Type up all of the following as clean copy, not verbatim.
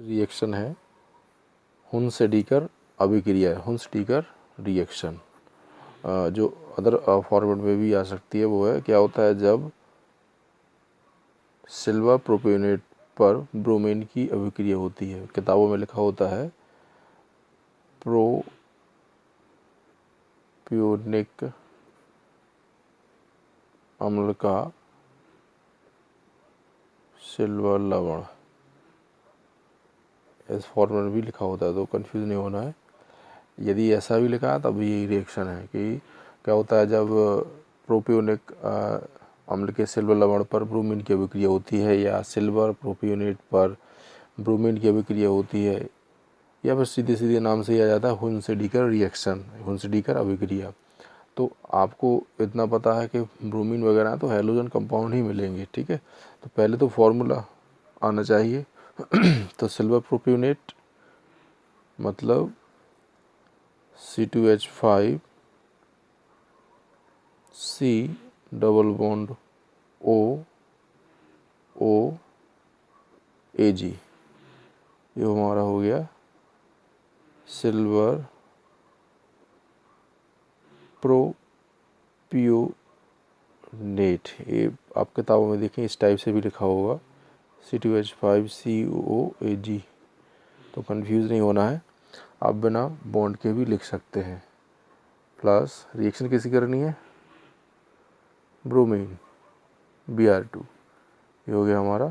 Reaction है हुन्सेडीकर अभिक्रिया, हुन्सेडीकर reaction. जो अदर फॉर्मेट में भी आ सकती है वो है, क्या होता है जब सिल्वर प्रोपियोनेट पर ब्रोमीन की अभिक्रिया होती है। किताबों में लिखा होता है प्रोपियोनिक अम्ल का सिल्वर लवण, इस फॉर्मेट में भी लिखा होता है, तो कंफ्यूज नहीं होना है। यदि ऐसा भी लिखा है तब यही रिएक्शन है कि क्या होता है जब प्रोपियोनिक अम्ल के सिल्वर लवण पर ब्रोमीन की अभिक्रिया होती है, या सिल्वर प्रोपियोनेट पर ब्रोमीन की अभिक्रिया होती है, या फिर सीधे सीधे नाम से ही आ जाता है हुन्सेडीकर रिएक्शन, हुन्सेडीकर अभिक्रिया। तो आपको इतना पता है कि ब्रोमीन वगैरह तो हैलोजन कंपाउंड ही मिलेंगे, ठीक है। तो पहले तो फॉर्मूला आना चाहिए। तो सिल्वर प्रोपियोनेट मतलब C2H5 C double bond O O Ag, ये हमारा हो गया सिल्वर प्रोपियोनेट। ये आप किताबों में देखें इस टाइप से भी लिखा होगा C2H5COAG, तो कंफ्यूज नहीं होना है। आप बिना बॉन्ड के भी लिख सकते हैं। प्लस रिएक्शन कैसी करनी है, ब्रोमीन Br2, ये हो गया हमारा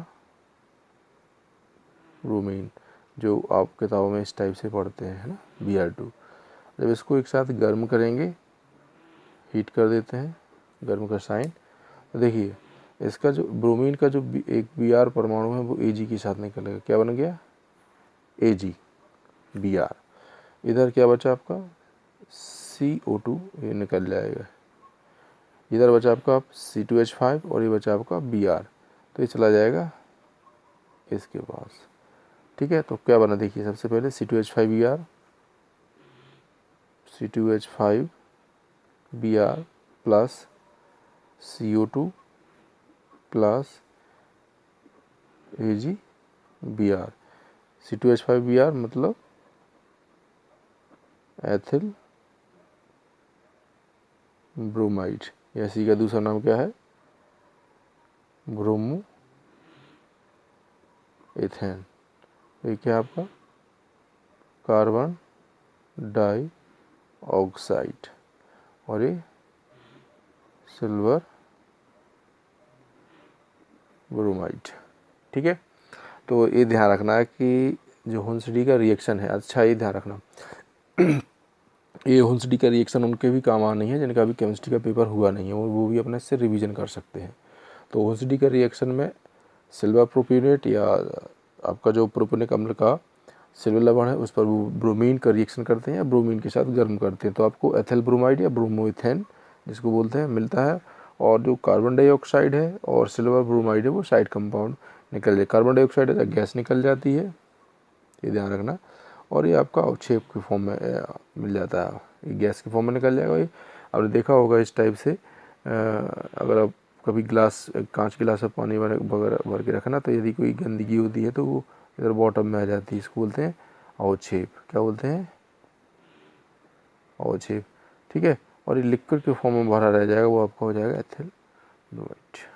ब्रोमीन, जो आप किताबों में इस टाइप से पढ़ते हैं, है ना, Br2। जब इसको एक साथ गर्म करेंगे, हीट कर देते हैं, गर्म का साइन, तो देखिए इसका जो ब्रोमीन का जो एक Br परमाणु है वो Ag के साथ निकलेगा, क्या बन गया Ag Br। इधर क्या बचा आपका CO2, ये निकल जाएगा। इधर बचा आपका C2H5 और ये बचा आपका Br, तो ये चला जाएगा इसके पास, ठीक है। तो क्या बना देखिए, सबसे पहले C2H5Br, C2H5Br plus CO2 plus AgBr। C2H5Br मतलब एथिल ब्रोमाइड, या सी का दूसरा नाम क्या है, ब्रोमो एथेन। ये क्या आपका कार्बन डाइऑक्साइड, और ये सिल्वर ब्रोमाइड, ठीक है। तो ये ध्यान रखना है कि जो हुन्सडी का रिएक्शन है, अच्छा ये ध्यान रखना, ये हुन्सडी का रिएक्शन उनके भी काम आनी है जिनका भी केमिस्ट्री का पेपर हुआ नहीं है, और वो भी अपने से रिवीजन कर सकते हैं। तो हुन्सडी का रिएक्शन में सिल्वर प्रोपियोनेट या आपका जो प्रोपियोनिक अम्ल का सिल्वर लवण है उस पर वो ब्रोमीन का रिएक्शन करते हैं या ब्रोमीन के साथ गर्म करते हैं, तो आपको एथिल ब्रोमाइड या ब्रोमोइथेन जिसको बोलते हैं मिलता है। और जो कार्बन डाइऑक्साइड है और सिल्वर ब्रोमाइड है वो साइड कंपाउंड निकल जाए, कार्बन डाइऑक्साइड है गैस निकल जाती है, ये ध्यान रखना। और ये आपका अवक्षेप के फॉर्म में मिल जाता है, ये गैस के फॉर्म में निकल जाएगा। ये आपने देखा होगा इस टाइप से, अगर आप कभी ग्लास कांच के गिलास में पानी वगैरह भर के रखना, तो यदि कोई गंदगी होती है तो वो इधर बॉटम में आ जाती है, इसको बोलते हैं अवक्षेप। क्या बोलते हैं, अवक्षेप, ठीक है। और ये लिक्विड के फॉर्म में भरा रह जाएगा, वो आपका हो जाएगा एथिल ब्रोमाइड।